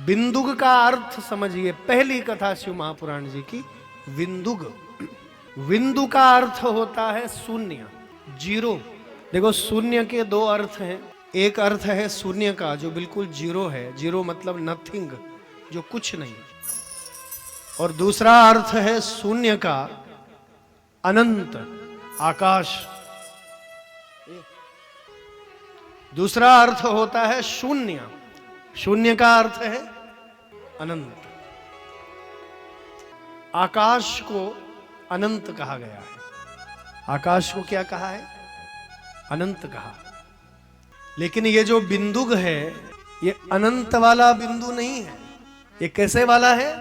बिंदुग का अर्थ समझिए। पहली कथा शिव महापुराण जी की, विंदुग। विंदु का अर्थ होता है शून्य, जीरो। देखो शून्य के दो अर्थ हैं। एक अर्थ है शून्य का जो बिल्कुल जीरो है, जीरो मतलब नथिंग, जो कुछ नहीं। और दूसरा अर्थ है शून्य का अनंत, आकाश। दूसरा अर्थ होता है शून्य। शून्य का अर्थ है अनंत। आकाश को अनंत कहा गया है। आकाश को क्या कहा है? अनंत कहा। लेकिन ये जो बिंदुग है, ये अनंत वाला बिंदु नहीं है। ये कैसे वाला है?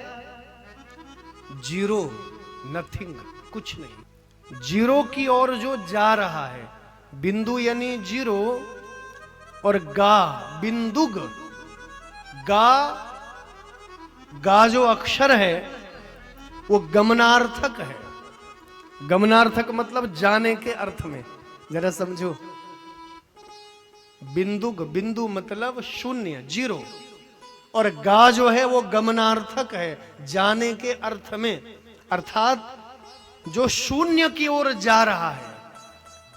जीरो, नथिंग, कुछ नहीं। जीरो की ओर जो जा रहा है। बिंदु यानी जीरो, और गा, बिंदुग। गा जो अक्षर है वो गमनार्थक है। गमनार्थक मतलब जाने के अर्थ में। जरा समझो, बिंदुग, बिंदु मतलब शून्य, जीरो, और गा जो है वो गमनार्थक है, जाने के अर्थ में। अर्थात जो शून्य की ओर जा रहा है।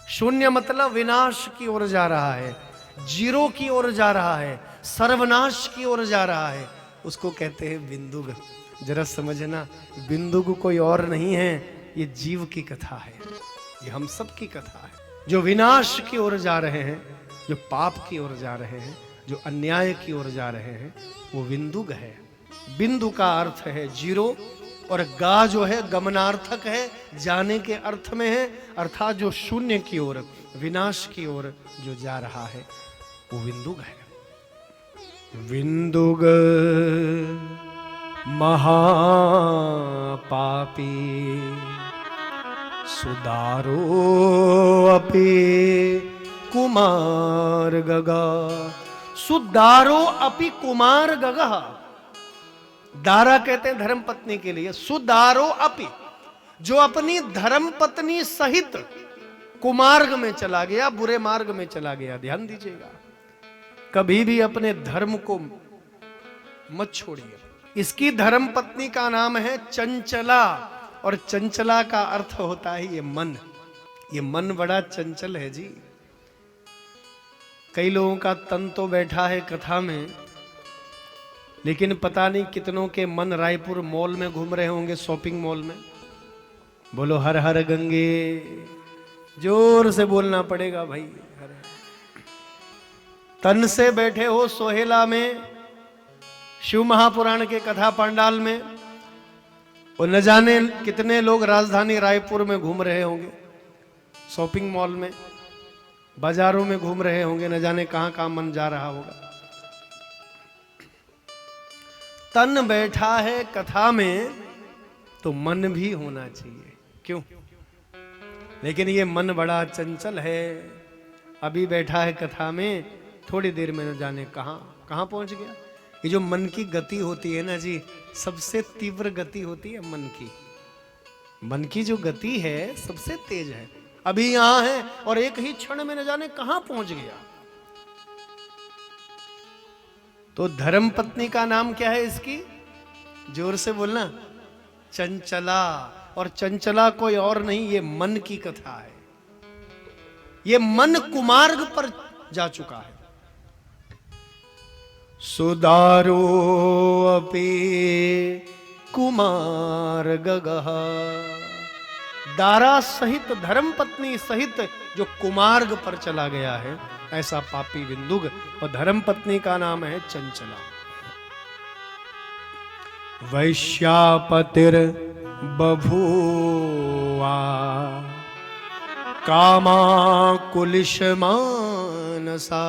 शून्य मतलब विनाश की ओर जा रहा है, जीरो की ओर जा रहा है, सर्वनाश की ओर जा रहा है, उसको कहते हैं बिंदुग। जरा समझना, बिंदुग कोई और नहीं है, ये जीव की कथा है, ये हम सब की कथा है। जो विनाश की ओर जा रहे हैं, जो पाप की ओर जा रहे हैं, जो अन्याय की ओर जा रहे हैं, वो बिंदुग है। बिंदु का अर्थ है जीरो, और गा जो है गमनार्थक है, जाने के अर्थ में है। अर्थात जो शून्य की ओर, विनाश की ओर जो जा रहा है, वो बिंदुग है। विंदुग महापापी सुदारो अपि कुमार गगा। सुदारो अपि कुमार गगा। दारा कहते हैं धर्म पत्नी के लिए। सुदारो अपि, जो अपनी धर्म पत्नी सहित कुमार्ग में चला गया, बुरे मार्ग में चला गया। ध्यान दीजिएगा, कभी भी अपने धर्म को मत छोड़िए। इसकी धर्म पत्नी का नाम है चंचला, और चंचला का अर्थ होता है ये मन। ये मन बड़ा चंचल है जी। कई लोगों का तन तो बैठा है कथा में, लेकिन पता नहीं कितनों के मन रायपुर मॉल में घूम रहे होंगे, शॉपिंग मॉल में। बोलो हर हर गंगे, जोर से बोलना पड़ेगा भाई। हर तन से बैठे हो सोहेला में, शिव महापुराण के कथा पंडाल में, और न जाने कितने लोग राजधानी रायपुर में घूम रहे होंगे, शॉपिंग मॉल में, बाजारों में घूम रहे होंगे, न जाने कहां कहां मन जा रहा होगा। तन बैठा है कथा में तो मन भी होना चाहिए, क्यों? लेकिन ये मन बड़ा चंचल है। अभी बैठा है कथा में, थोड़ी देर में न जाने कहां कहां पहुंच गया। ये जो मन की गति होती है ना जी, सबसे तीव्र गति होती है मन की। मन की जो गति है सबसे तेज है। अभी यहां है और एक ही क्षण में न जाने कहां पहुंच गया। तो धर्म पत्नी का नाम क्या है इसकी? जोर से बोलना, चंचला। और चंचला कोई और नहीं, ये मन की कथा है। ये मन कुमार्ग पर जा चुका है। सुदारो अपि कुमार गगः। दारा सहित, धर्म पत्नी सहित जो कुमार्ग पर चला गया है, ऐसा पापी बिंदुग। और धर्म पत्नी का नाम है चंचला। वैश्यापतिर बभूवा कामाकुलिश मानसा।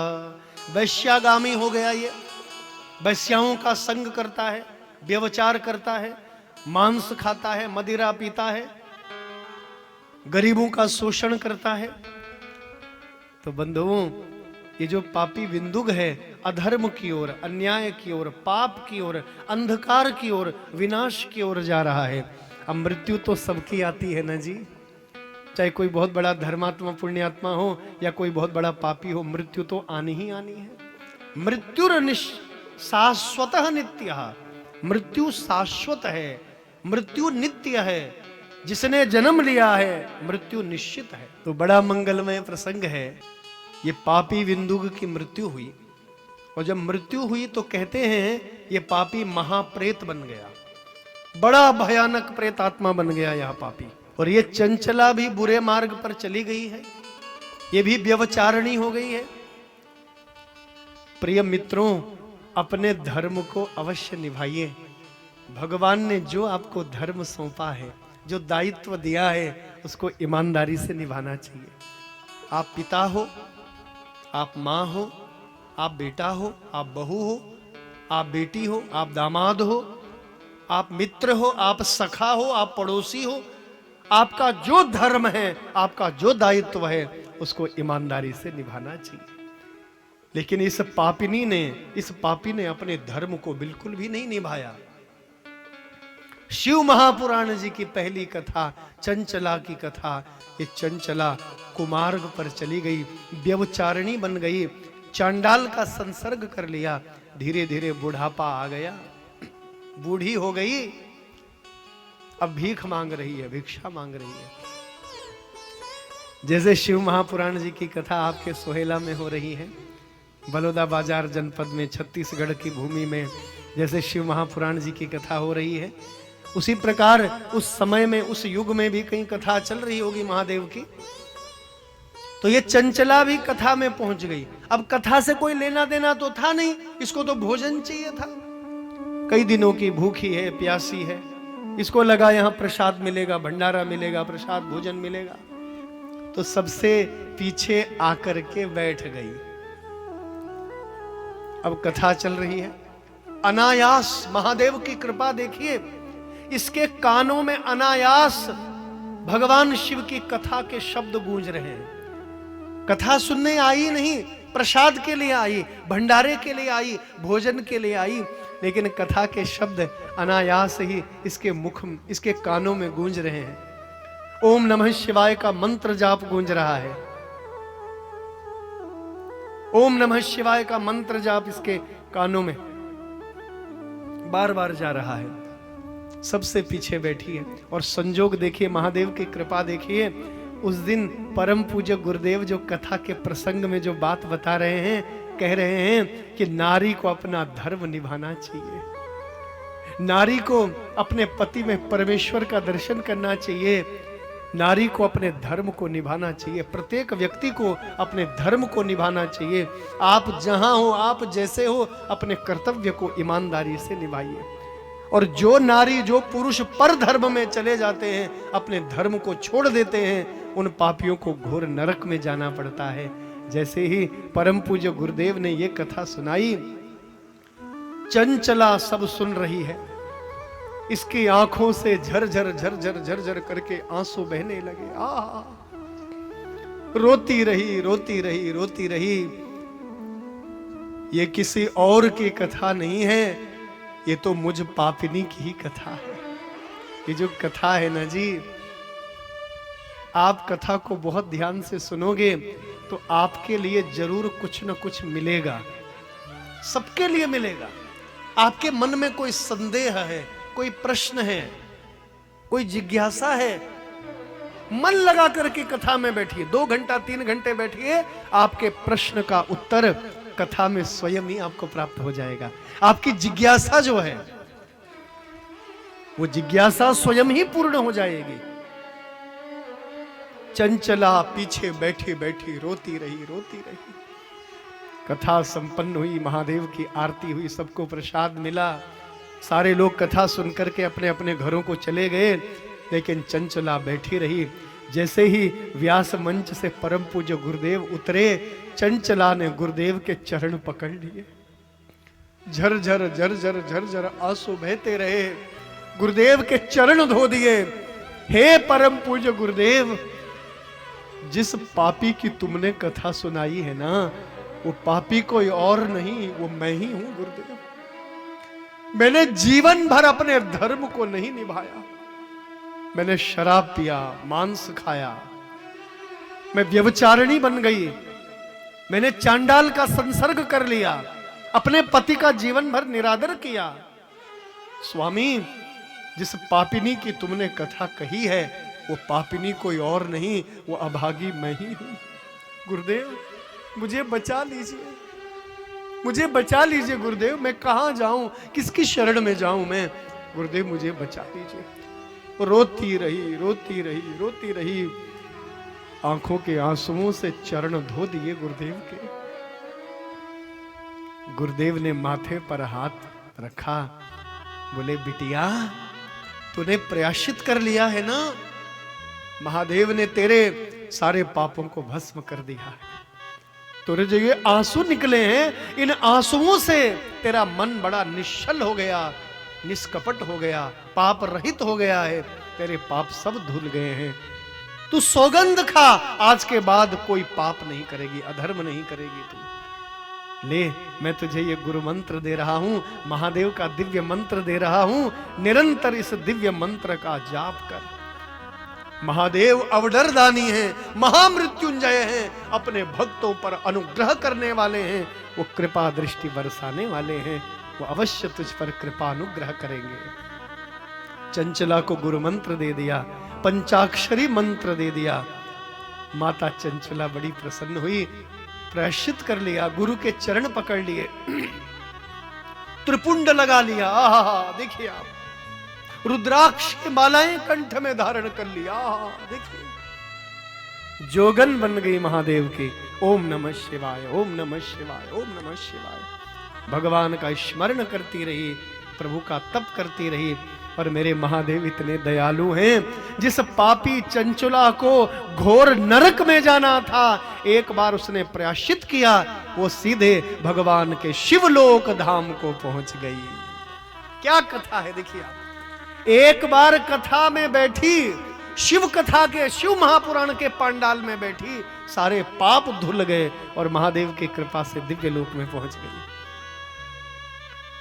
वैश्यागामी हो गया ये। वैश्याओं का संग करता है, व्यभिचार करता है, मांस खाता है, मदिरा पीता है, गरीबों का शोषण करता है। तो बंधुओं, ये जो पापी बिंदुग है, अधर्म की ओर, अन्याय की ओर, पाप की ओर, अंधकार की ओर, विनाश की ओर जा रहा है। अब मृत्यु तो सबकी आती है ना जी। चाहे कोई बहुत बड़ा धर्मात्मा पुण्यात्मा हो या कोई बहुत बड़ा पापी हो, मृत्यु तो आनी ही आनी है। मृत्युर्निश्चितम शाश्वतः नित्यः, मृत्यु शाश्वत है, मृत्यु नित्य है, जिसने जन्म लिया है मृत्यु निश्चित है। तो बड़ा मंगलमय प्रसंग है। ये पापी विंदुक की मृत्यु हुई, और जब मृत्यु हुई तो कहते हैं ये पापी महाप्रेत बन गया, बड़ा भयानक प्रेतात्मा बन गया यह पापी। और ये चंचला भी बुरे मार्ग पर चली गई है, ये भी व्यभिचारिणी हो गई है। प्रिय मित्रों, अपने धर्म को अवश्य निभाइए। भगवान ने जो आपको धर्म सौंपा है, जो दायित्व दिया है, उसको ईमानदारी से निभाना चाहिए। आप पिता हो, आप माँ हो, आप बेटा हो, आप बहू हो, आप बेटी हो, आप दामाद हो, आप मित्र हो, आप सखा हो, आप पड़ोसी हो, आपका जो धर्म है, आपका जो दायित्व है, उसको ईमानदारी से निभाना चाहिए। लेकिन इस पापी ने अपने धर्म को बिल्कुल भी नहीं निभाया। शिव महापुराण जी की पहली कथा चंचला की कथा। ये चंचला कुमार्ग पर चली गई, व्यभिचारिणी बन गई, चांडाल का संसर्ग कर लिया। धीरे धीरे बुढ़ापा आ गया, बूढ़ी हो गई, अब भीख मांग रही है, भिक्षा मांग रही है। जैसे शिव महापुराण जी की कथा आपके सोहेला में हो रही है, बलौदा बाजार जनपद में, छत्तीसगढ़ की भूमि में, जैसे शिव महापुराण जी की कथा हो रही है, उसी प्रकार उस समय में, उस युग में भी कहीं कथा चल रही होगी महादेव की। तो ये चंचला भी कथा में पहुंच गई। अब कथा से कोई लेना देना तो था नहीं, इसको तो भोजन चाहिए था। कई दिनों की भूखी है, प्यासी है, इसको लगा यहां प्रसाद मिलेगा, भंडारा मिलेगा, प्रसाद भोजन मिलेगा, तो सबसे पीछे आकर के बैठ गई। अब कथा चल रही है, अनायास महादेव की कृपा देखिए, इसके कानों में अनायास भगवान शिव की कथा के शब्द गूंज रहे हैं। कथा सुनने आई नहीं, प्रसाद के लिए आई, भंडारे के लिए आई, भोजन के लिए आई, लेकिन कथा के शब्द अनायास ही इसके मुख, इसके कानों में गूंज रहे हैं। ओम नमः शिवाय का मंत्र जाप गूंज रहा है। ओम नमः शिवाय का मंत्र जाप इसके कानों में बार बार जा रहा है। सबसे पीछे बैठी है, और संजोग देखिए, महादेव की कृपा देखिए, उस दिन परम पूज्य गुरुदेव जो कथा के प्रसंग में जो बात बता रहे हैं, कह रहे हैं कि नारी को अपना धर्म निभाना चाहिए, नारी को अपने पति में परमेश्वर का दर्शन करना चाहिए, नारी को अपने धर्म को निभाना चाहिए, प्रत्येक व्यक्ति को अपने धर्म को निभाना चाहिए। आप जहां हो, आप जैसे हो, अपने कर्तव्य को ईमानदारी से निभाइए। और जो नारी, जो पुरुष पर धर्म में चले जाते हैं, अपने धर्म को छोड़ देते हैं, उन पापियों को घोर नरक में जाना पड़ता है। जैसे ही परम पूज्य गुरुदेव ने ये कथा सुनाई, चंचला सब सुन रही है, इसकी आंखों से झरझर झरझर झरझर करके आंसू बहने लगे। रोती रही, रोती रही, रोती रही। ये किसी और की कथा नहीं है, ये तो मुझ पापिनी की ही कथा है। ये जो कथा है ना जी, आप कथा को बहुत ध्यान से सुनोगे तो आपके लिए जरूर कुछ न कुछ मिलेगा, सबके लिए मिलेगा। आपके मन में कोई संदेह है, कोई प्रश्न है, कोई जिज्ञासा है, मन लगा करके कथा में बैठिए, 2 घंटा 3 घंटे बैठिए, आपके प्रश्न का उत्तर कथा में स्वयं ही आपको प्राप्त हो जाएगा। आपकी जिज्ञासा जो है, वो जिज्ञासा स्वयं ही पूर्ण हो जाएगी। चंचला पीछे बैठी बैठी रोती रही, रोती रही। कथा संपन्न हुई, महादेव की आरती हुई, सबको प्रसाद मिला, सारे लोग कथा सुनकर के अपने अपने घरों को चले गए, लेकिन चंचला बैठी रही। जैसे ही व्यास मंच से परम पूज्य गुरुदेव उतरे, चंचला ने गुरुदेव के चरण पकड़ लिए। झरझर झरझर झरझर आंसू बहते रहे, गुरुदेव के चरण धो दिए। हे परम पूज्य गुरुदेव, जिस पापी की तुमने कथा सुनाई है ना, वो पापी कोई और नहीं, वो मैं ही हूं गुरुदेव। मैंने जीवन भर अपने धर्म को नहीं निभाया, मैंने शराब पिया, मांस खाया, मैं व्यभिचारिणी बन गई, मैंने चांडाल का संसर्ग कर लिया, अपने पति का जीवन भर निरादर किया। स्वामी, जिस पापिनी की तुमने कथा कही है वो पापिनी कोई और नहीं, वो अभागी मैं ही हूं। गुरुदेव मुझे बचा लीजिए, मुझे बचा लीजिए गुरुदेव, मैं कहां जाऊं, किसकी शरण में जाऊं मैं, गुरुदेव मुझे बचा लीजिए। रोती रही रोती रही रोती रही, आंखों के आंसुओं से चरण धो दिए गुरुदेव के। गुरुदेव ने माथे पर हाथ रखा, बोले बिटिया तूने प्रायश्चित कर लिया है ना, महादेव ने तेरे सारे पापों को भस्म कर दिया है। तेरे जो ये आंसू निकले हैं, इन आंसुओं से तेरा मन बड़ा निश्चल हो गया, निष्कपट हो गया, पाप रहित हो गया है, तेरे पाप सब धुल गए हैं। तू सौगंध खा, आज के बाद कोई पाप नहीं करेगी, अधर्म नहीं करेगी तू। ले, मैं तुझे ये गुरु मंत्र दे रहा हूं, महादेव का दिव्य मंत्र दे रहा हूं, निरंतर इस दिव्य मंत्र का जाप कर। महादेव अवडरदानी हैं, महामृत्युंजय हैं, अपने भक्तों पर अनुग्रह करने वाले हैं, वो कृपा दृष्टि बरसाने वाले हैं, वो अवश्य तुझ पर कृपा अनुग्रह करेंगे। चंचला को गुरु मंत्र दे दिया, पंचाक्षरी मंत्र दे दिया। माता चंचला बड़ी प्रसन्न हुई, प्रायश्चित कर लिया, गुरु के चरण पकड़ लिए, त्रिपुंड लगा लिया। आहा, देखिए आप, रुद्राक्ष की मालाएं कंठ में धारण कर लिया। देखिए जोगन बन गई महादेव की। ओम नमः शिवाय, ओम नमः शिवाय, ओम नमः शिवाय। भगवान का स्मरण करती रही, प्रभु का तप करती रही। और मेरे महादेव इतने दयालु हैं, जिस पापी चंचला को घोर नरक में जाना था, एक बार उसने प्रायश्चित किया, वो सीधे भगवान के शिवलोक धाम को पहुंच गई। क्या कथा है देखिए आप। एक बार कथा में बैठी, शिव कथा के, शिव महापुराण के पांडाल में बैठी, सारे पाप धुल गए और महादेव की कृपा से दिव्य लोक में पहुंच गई।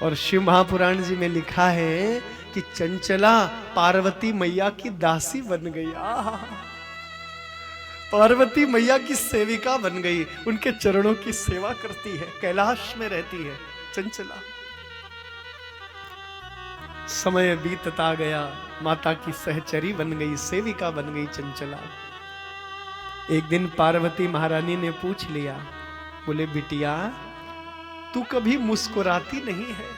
और शिव महापुराण जी में लिखा है कि चंचला पार्वती मैया की दासी बन गई। पार्वती मैया की सेविका बन गई, उनके चरणों की सेवा करती है, कैलाश में रहती है चंचला। समय बीतता गया, माता की सहचरी बन गई, सेविका बन गई चंचला। एक दिन पार्वती महारानी ने पूछ लिया, बोले बिटिया तू कभी मुस्कुराती नहीं है,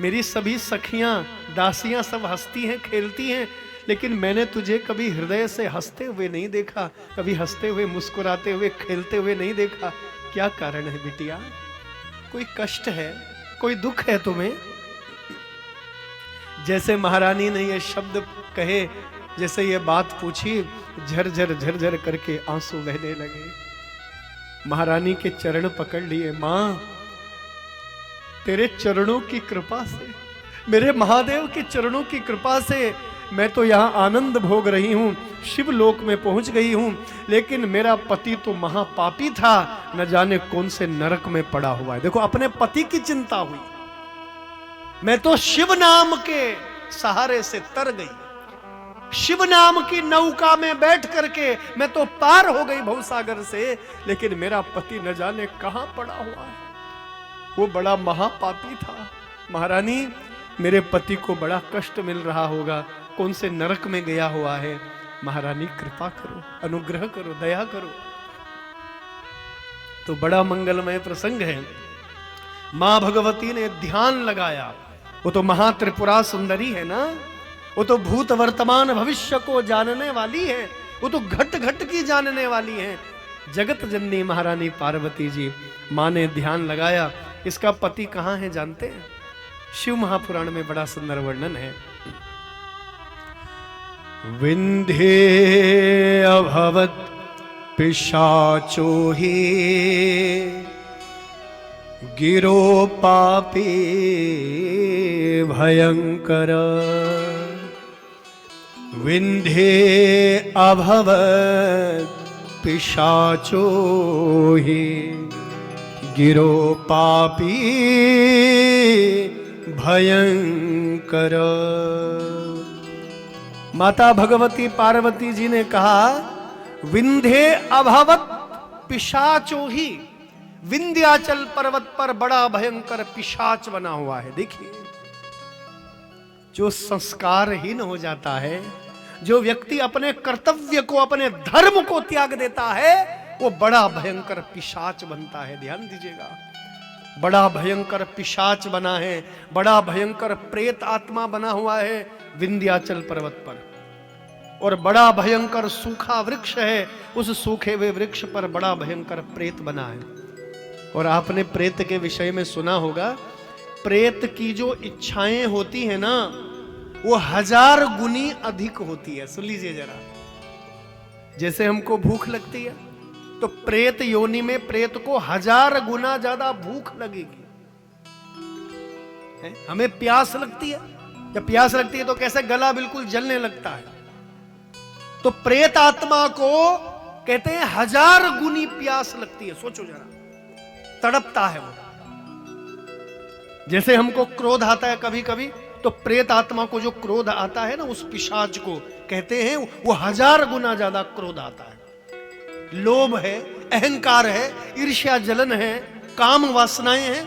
मेरी सभी सखियां दासियां सब हंसती हैं, खेलती हैं, लेकिन मैंने तुझे कभी हृदय से हंसते हुए नहीं देखा, कभी हंसते हुए, मुस्कुराते हुए, खेलते हुए नहीं देखा। क्या कारण है बिटिया? कोई कष्ट है, कोई दुख है तुम्हें? जैसे महारानी ने ये शब्द कहे, जैसे ये बात पूछी, झरझर झरझर करके आंसू बहने लगे। महारानी के चरण पकड़ लिए। मां, तेरे चरणों की कृपा से, मेरे महादेव के चरणों की कृपा से मैं तो यहां आनंद भोग रही हूं, शिवलोक में पहुंच गई हूं, लेकिन मेरा पति तो महापापी था, न जाने कौन से नरक में पड़ा हुआ है। देखो, अपने पति की चिंता हुई, मैं तो शिव नाम के सहारे से तर गई, शिव नाम की नौका में बैठ करके मैं तो पार हो गई भवसागर से, लेकिन मेरा पति न जाने कहां पड़ा हुआ है, वो बड़ा महापापी था। महारानी, मेरे पति को बड़ा कष्ट मिल रहा होगा, कौन से नरक में गया हुआ है, महारानी कृपा करो, अनुग्रह करो, दया करो। तो बड़ा मंगलमय प्रसंग है। मां भगवती ने ध्यान लगाया, वो तो महात्रिपुरा सुंदरी है ना, वो तो भूत वर्तमान भविष्य को जानने वाली है, वो तो घट घट की जानने वाली है, जगत जननी महारानी पार्वती जी। मां ने ध्यान लगाया, इसका पति कहां है जानते हैं? शिव महापुराण में बड़ा सुंदर वर्णन है। विंध्ये अभवत पिशाचो ही गिरो पापी भयंकर। विंध्ये अभवत पिशाचो ही गिरो पापी भयंकर। माता भगवती पार्वती जी ने कहा, विंध्ये अभवत पिशाचो ही, विंध्याचल पर्वत पर बड़ा भयंकर पिशाच बना हुआ है। देखिए, जो संस्कारहीन हो जाता है, जो व्यक्ति अपने कर्तव्य को, अपने धर्म को त्याग देता है, वो बड़ा भयंकर पिशाच बनता है। ध्यान दीजिएगा, बड़ा भयंकर पिशाच बना है, बड़ा भयंकर प्रेत आत्मा बना हुआ है विंध्याचल पर्वत पर। और बड़ा भयंकर सूखा वृक्ष है, उस सूखे हुए वृक्ष पर बड़ा भयंकर प्रेत बना है। और आपने प्रेत के विषय में सुना होगा, प्रेत की जो इच्छाएं होती है ना, वो 1000 गुनी अधिक होती है। सुन लीजिए जरा, जैसे हमको भूख लगती है, तो प्रेत योनि में प्रेत को 1000 गुना ज्यादा भूख लगेगी। हमें प्यास लगती है, जब प्यास लगती है तो कैसे गला बिल्कुल जलने लगता है, तो प्रेत आत्मा को कहते हैं 1000 गुनी प्यास लगती है। सोचो जरा, तड़पता है वो। जैसे हमको क्रोध आता है कभी कभी, तो प्रेत आत्मा को जो क्रोध आता है ना, उस पिशाच को कहते हैं वो 1000 गुना ज्यादा क्रोध आता है। लोभ है, अहंकार है, ईर्ष्या जलन है, काम वासनाएं हैं,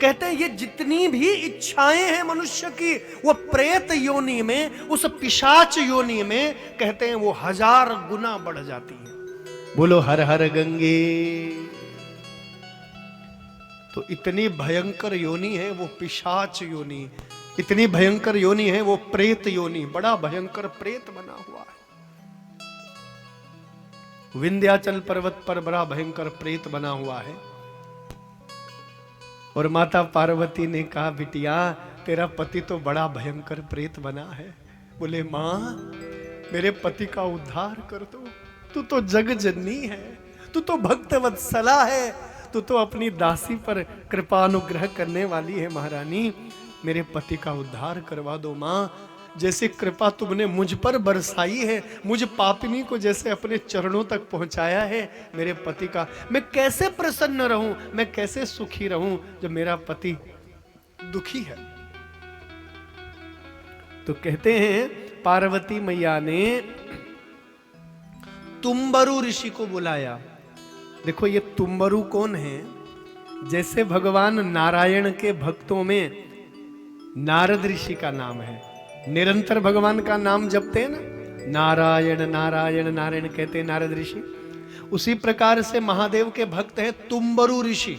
कहते हैं ये जितनी भी इच्छाएं हैं मनुष्य की, वो प्रेत योनि में, उस पिशाच योनि में कहते हैं वो 1000 गुना बढ़ जाती है। बोलो हर हर गंगे। तो इतनी भयंकर योनि है वो पिशाच योनि, इतनी भयंकर योनि है वो प्रेत योनि, बड़ा भयंकर प्रेत बना हुआ है। विंध्याचल पर्वत पर बड़ा भयंकर प्रेत बना हुआ है। और माता पार्वती ने कहा, बिटिया तेरा पति तो बड़ा भयंकर प्रेत बना है। बोले मां, मेरे पति का उद्धार कर दो, तू तो जग जननी है, तू तो भक्त वत्सला है, तू तो अपनी दासी पर कृपानुग्रह करने वाली है महारानी, मेरे पति का उद्धार करवा दो मां। जैसे कृपा तुमने मुझ पर बरसाई है, मुझ पापिनी को जैसे अपने चरणों तक पहुंचाया है मेरे पति का, मैं कैसे प्रसन्न रहूं, मैं कैसे सुखी रहूं जब मेरा पति दुखी है। तो कहते हैं पार्वती मैया ने तुम्बरु ऋषि को बुलाया। देखो ये तुम्बरु कौन है? जैसे भगवान नारायण के भक्तों में नारद ऋषि का नाम है, निरंतर भगवान का नाम जपते हैं ना, नारायण नारायण नारायण कहते हैं नारद ऋषि। उसी प्रकार से महादेव के भक्त हैं तुम्बरु ऋषि।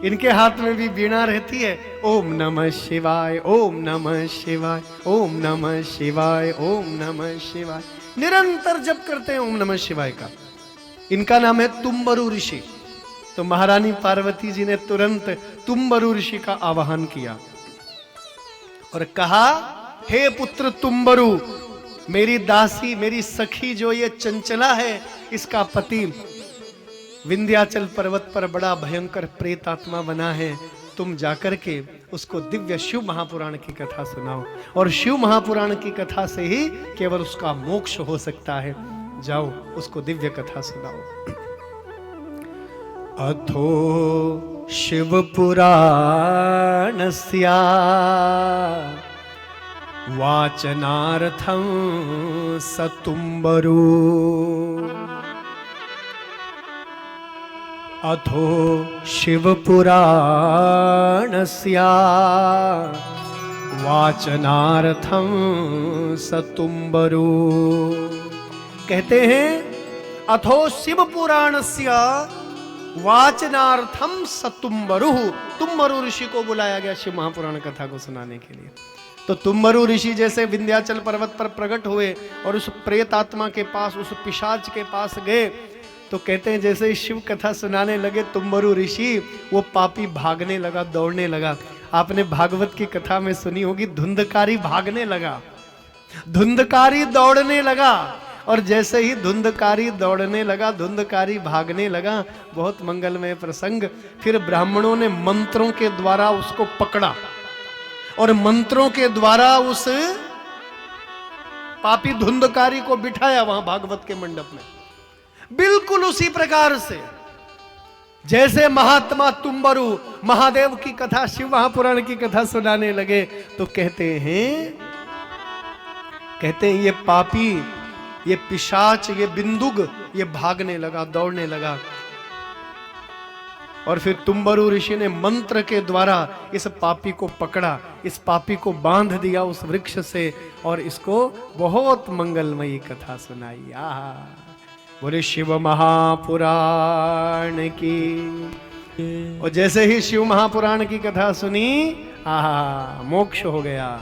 इनके हाथ में भी वीणा रहती है। ओम नमः शिवाय, ओम नमः शिवाय, ओम नमः शिवाय, ओम नमः शिवाय, निरंतर जप करते हैं ओम नमः शिवाय का। इनका नाम है तुम्बरु ऋषि। तो महारानी पार्वती जी ने तुरंत तुम्बरु ऋषि का आवाहन किया और कहा, हे पुत्र तुम्बरु, मेरी दासी, मेरी सखी जो ये चंचला है, इसका पति विंध्याचल पर्वत पर बड़ा भयंकर प्रेत आत्मा बना है। तुम जाकर के उसको दिव्य शिव महापुराण की कथा सुनाओ, और शिव महापुराण की कथा से ही केवल उसका मोक्ष हो सकता है। जाओ उसको दिव्य कथा सुनाओ। अथो शिव पुराणस्या वाचनार्थं सतुम्बरु। अथो शिवपुराणस्य वाचनार्थं सतुम्बरु। कहते हैं अथो शिवपुराणस्य वाचनार्थम सतुम्बरु। तुम्बरु ऋषि को बुलाया गया शिव महापुराण कथा को सुनाने के लिए। तो तुम्बरु ऋषि जैसे विंध्याचल पर्वत पर प्रकट हुए और उस प्रेत आत्मा के पास, उस पिशाच के पास गए, तो कहते हैं जैसे ही शिव कथा सुनाने लगे तुम्बरु ऋषि, वो पापी भागने लगा, दौड़ने लगा। आपने भागवत की कथा में सुनी होगी, धुंधकारी भागने लगा, धुंधकारी दौड़ने लगा। और जैसे ही धुंधकारी दौड़ने लगा, धुंधकारी भागने लगा, बहुत मंगलमय प्रसंग। फिर ब्राह्मणों ने मंत्रों के द्वारा उसको पकड़ा और मंत्रों के द्वारा उस पापी धुंधकारी को बिठाया वहां भागवत के मंडप में। बिल्कुल उसी प्रकार से जैसे महात्मा तुम्बरु महादेव की कथा, शिव महापुराण की कथा सुनाने लगे, तो कहते हैं ये पापी, ये पिशाच, ये बिंदुक, ये भागने लगा, दौड़ने लगा। और फिर तुम्बरु ऋषि ने मंत्र के द्वारा इस पापी को पकड़ा, इस पापी को बांध दिया उस वृक्ष से और इसको बहुत मंगलमयी कथा सुनाई। आहा, बोले शिव महापुराण की। और जैसे ही शिव महापुराण की कथा सुनी, आहा, मोक्ष हो गया।